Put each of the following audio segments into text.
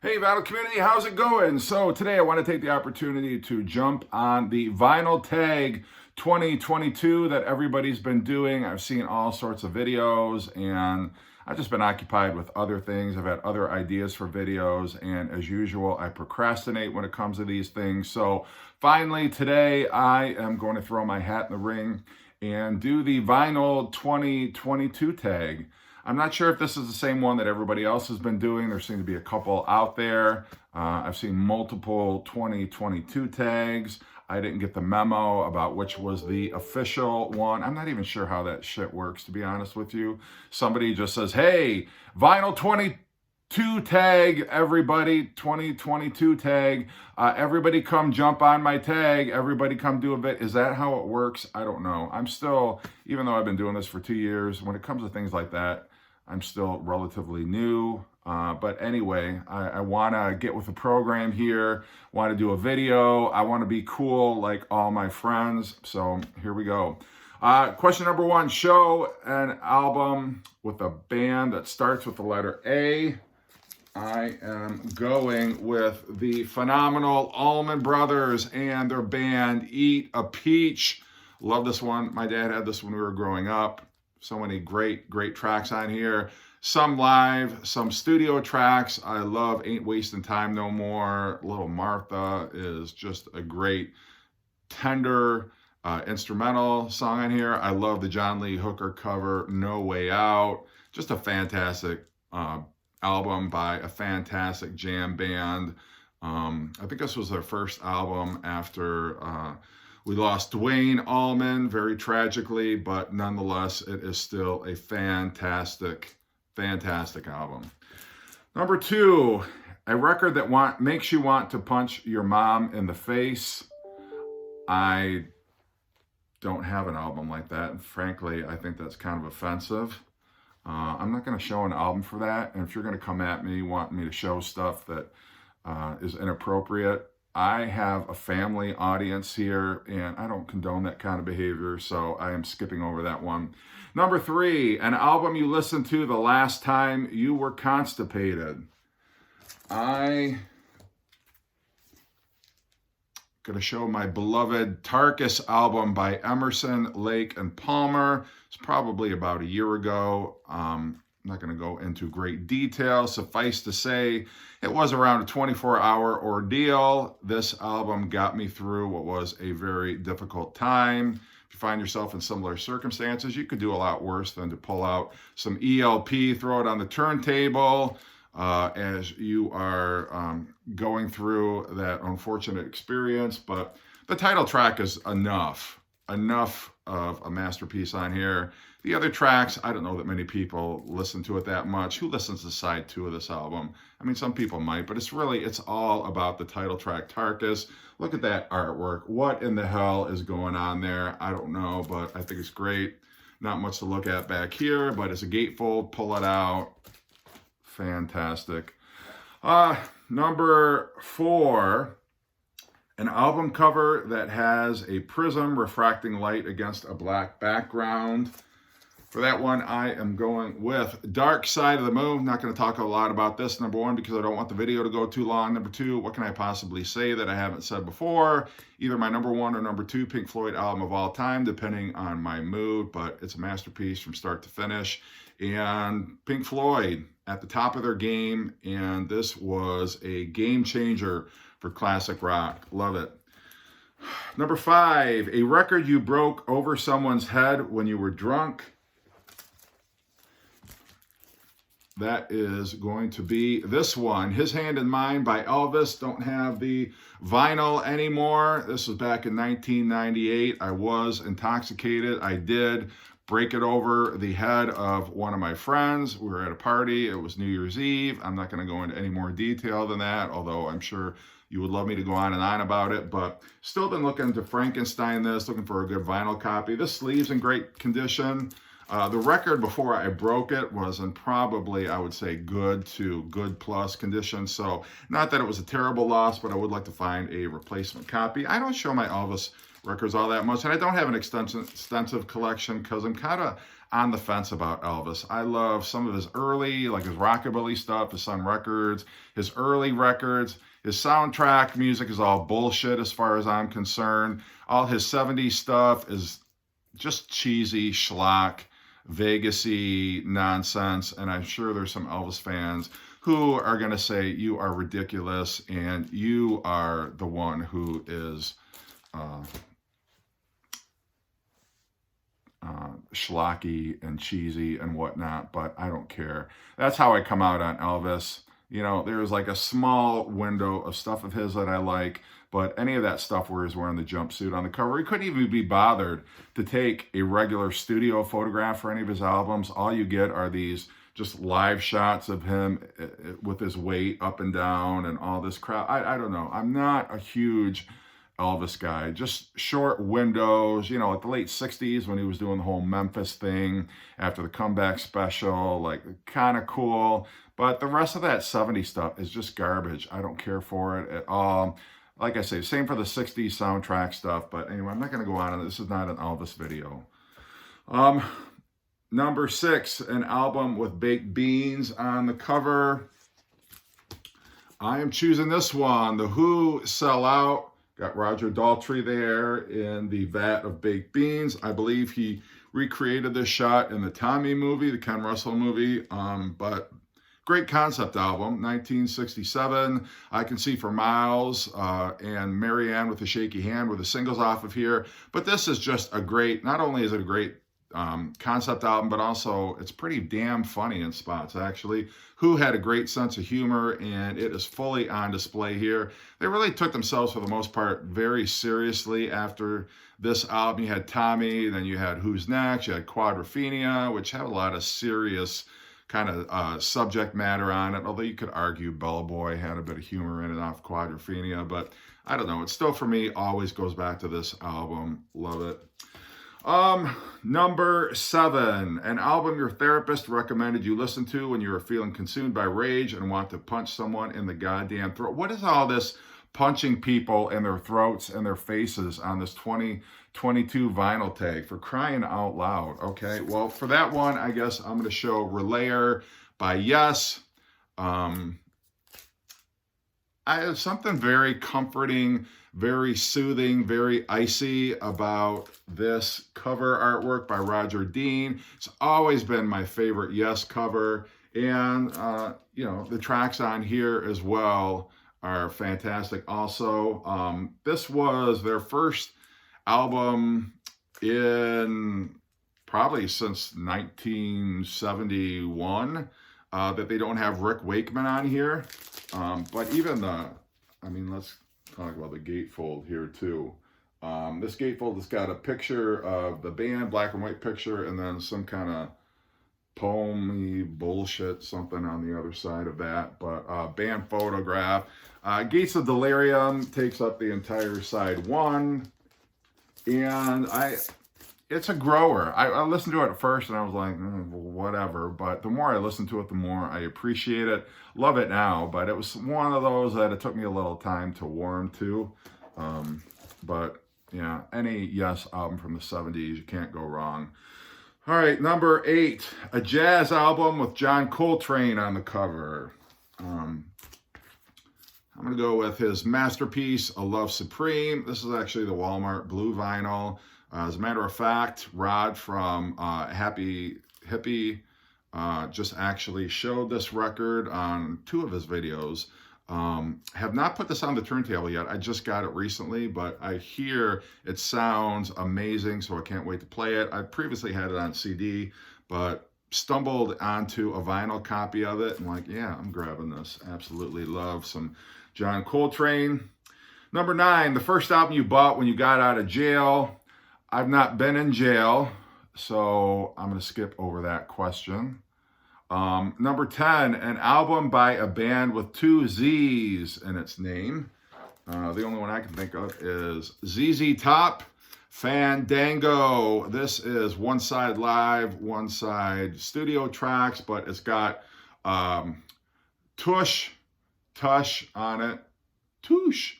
Hey, Vinyl community, how's it going? So, today I want to take the opportunity to jump on the Vinyl Tag 2022 that everybody's been doing. I've seen all sorts of videos and I've just been occupied with other things. I've had other ideas for videos, and as usual, I procrastinate when it comes to these things. So, finally, today I am going to throw my hat in the ring and do the Vinyl 2022 tag. I'm not sure if this is the same one that everybody else has been doing. There seem to be a couple out there. I've seen multiple 2022 tags. I didn't get the memo about which was the official one. I'm not even sure how that shit works, to be honest with you. Somebody just says, hey, Vinyl 22 tag, everybody, 2022 tag. Everybody come jump on my tag. Everybody come do a bit. Is that how it works? I don't know. I'm still, even though I've been doing this for 2 years, when it comes to things like that, I'm still relatively new, but anyway, I want to get with the program here, want to do a video. I want to be cool like all my friends, so here we go. Question number one, show an album with a band that starts with the letter A. I am going with the phenomenal Allman Brothers and their band Eat a Peach. Love this one. My dad had this when we were growing up. So many great tracks on here. Some live, some studio tracks. I love Ain't Wasting Time No More. Little Martha is just a great, tender instrumental song on here. I love the John Lee Hooker cover, No Way Out. Just a fantastic album by a fantastic jam band. I think this was their first album after we lost Duane Allman very tragically, but nonetheless, it is still a fantastic album. Number two, a record that makes you want to punch your mom in the face. I don't have an album like that, and frankly, I think that's kind of offensive. I'm not going to show an album for that, and if you're going to come at me wanting me to show stuff that is inappropriate, I have a family audience here, and I don't condone that kind of behavior, so I am skipping over that one. Number three, an album you listened to the last time you were constipated. I going to show my beloved Tarkus album by Emerson, Lake, and Palmer. It's probably about a year ago. I'm not going to go into great detail. Suffice to say, it was around a 24-hour ordeal. This album got me through what was a very difficult time. If you find yourself in similar circumstances, you could do a lot worse than to pull out some ELP, throw it on the turntable as you are going through that unfortunate experience. But the title track is enough of a masterpiece on here. The other tracks, I don't know that many people listen to it that much. Who listens to side two of this album? I mean, some people might, but it's all about the title track, Tarkus. Look at that artwork. What in the hell is going on there? I don't know, but I think it's great. Not much to look at back here, but it's a gatefold. Pull it out. Fantastic. Number four, an album cover that has a prism refracting light against a black background. For that one, I am going with Dark Side of the Moon. Not going to talk a lot about this, number one, because I don't want the video to go too long. Number two, what can I possibly say that I haven't said before? Either my number one or number two Pink Floyd album of all time, depending on my mood, but it's a masterpiece from start to finish. And Pink Floyd at the top of their game, and this was a game changer for classic rock. Love it. Number five, a record you broke over someone's head when you were drunk. That is going to be this one, His Hand in Mine by Elvis. Don't have the vinyl anymore. This was back in 1998. I was intoxicated. I did break it over the head of one of my friends. We were at a party. It was New Year's Eve. I'm not going to go into any more detail than that, although I'm sure you would love me to go on and on about it. But still been looking to Frankenstein this, looking for a good vinyl copy. This sleeve's in great condition. The record before I broke it was in probably, I would say, good to good plus condition. So not that it was a terrible loss, but I would like to find a replacement copy. I don't show my Elvis records all that much. And I don't have an extensive collection because I'm kind of on the fence about Elvis. I love some of his early, like his rockabilly stuff, his Sun Records, his early records. His soundtrack music is all bullshit as far as I'm concerned. All his 70s stuff is just cheesy schlock, Vegas-y nonsense. And I'm sure there's some Elvis fans who are going to say you are ridiculous and you are the one who is schlocky and cheesy and whatnot, but I don't care. That's how I come out on Elvis. You know, there's like a small window of stuff of his that I like, but any of that stuff where he's wearing the jumpsuit on the cover, he couldn't even be bothered to take a regular studio photograph for any of his albums. All you get are these just live shots of him with his weight up and down and all this crap. I don't know. I'm not a huge Elvis guy. Just short windows, you know, at the late 60s when he was doing the whole Memphis thing after the comeback special, like kind of cool. But the rest of that 70s stuff is just garbage. I don't care for it at all. Like I say, same for the 60s soundtrack stuff. But anyway, I'm not going to go on. This is not an Elvis video. Number 6, an album with baked beans on the cover. I am choosing this one, The Who, Sell Out. Got Roger Daltrey there in the vat of baked beans. I believe he recreated this shot in the Tommy movie, the Ken Russell movie. But great concept album, 1967. I Can See for Miles and Marianne with a Shaky Hand were the singles off of here. But this is just a great, not only is it a great concept album, but also it's pretty damn funny in spots, actually. Who had a great sense of humor, and it is fully on display here. They really took themselves, for the most part, very seriously after this album. You had Tommy, then you had Who's Next, you had Quadrophenia, which had a lot of serious kind of subject matter on it, although you could argue Bella Boy had a bit of humor in it off Quadrophenia, but I don't know. It still, for me, always goes back to this album. Love it. Number 7, an album your therapist recommended you listen to when you were feeling consumed by rage and want to punch someone in the goddamn throat. What is all this punching people in their throats and their faces on this 2022 vinyl tag, for crying out loud? Okay, well, for that one, I guess I'm going to show Relayer by Yes. I have something very comforting, very soothing, very icy about this cover artwork by Roger Dean. It's always been my favorite Yes cover. And, you know, the tracks on here as well are fantastic also. This was their first album in probably since 1971 that they don't have Rick Wakeman on here. But even let's talk about the gatefold here too. This gatefold has got a picture of the band, black and white picture, and then some kind of poem-y bullshit, something on the other side of that. But band photograph. Gates of Delirium takes up the entire side 1. And it's a grower. I listened to it at first and I was like, whatever. But the more I listen to it, the more I appreciate it. Love it now. But it was one of those that it took me a little time to warm to. But yeah, any Yes album from the 70s, you can't go wrong. All right, number 8, a jazz album with John Coltrane on the cover. I'm going to go with his masterpiece, A Love Supreme. This is actually the Walmart blue vinyl. As a matter of fact, Rod from Happy Hippie just actually showed this record on 2 of his videos. Have not put this on the turntable yet. I just got it recently, but I hear it sounds amazing, so I can't wait to play it. I previously had it on CD, but stumbled onto a vinyl copy of it and like, yeah, I'm grabbing this. Absolutely love some John Coltrane. Number 9, the first album you bought when you got out of jail. I've not been in jail, so I'm going to skip over that question. Number 10, an album by a band with 2 Z's in its name. The only one I can think of is ZZ Top, Fandango. This is one side live, one side studio tracks, but it's got Tush on it. Tush,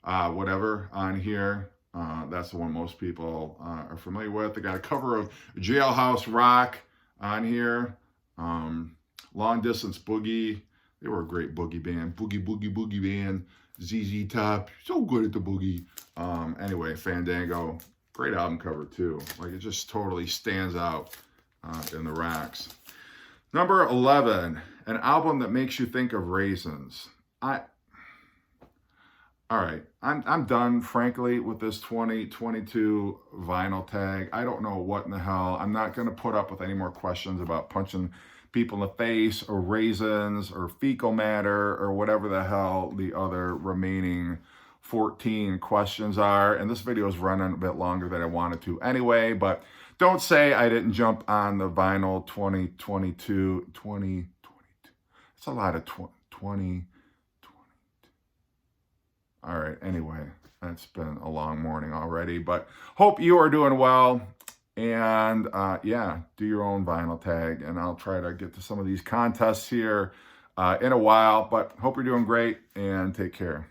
whatever on here. That's the one most people are familiar with. They got a cover of Jailhouse Rock on here. Long Distance Boogie. They were a great boogie band. Boogie, boogie, boogie band. ZZ Top. So good at the boogie. Anyway, Fandango. Great album cover too. Like, it just totally stands out in the racks. Number 11, an album that makes you think of raisins. All right, I'm done, frankly, with this 2022 vinyl tag. I don't know what in the hell. I'm not going to put up with any more questions about punching people in the face or raisins or fecal matter or whatever the hell the other remaining 14 questions are. And this video is running a bit longer than I wanted to anyway, but don't say I didn't jump on the vinyl 2022. It's a lot of 20. All right, anyway, it's been a long morning already, but hope you are doing well. And yeah, do your own vinyl tag, and I'll try to get to some of these contests here in a while, but hope you're doing great, and take care.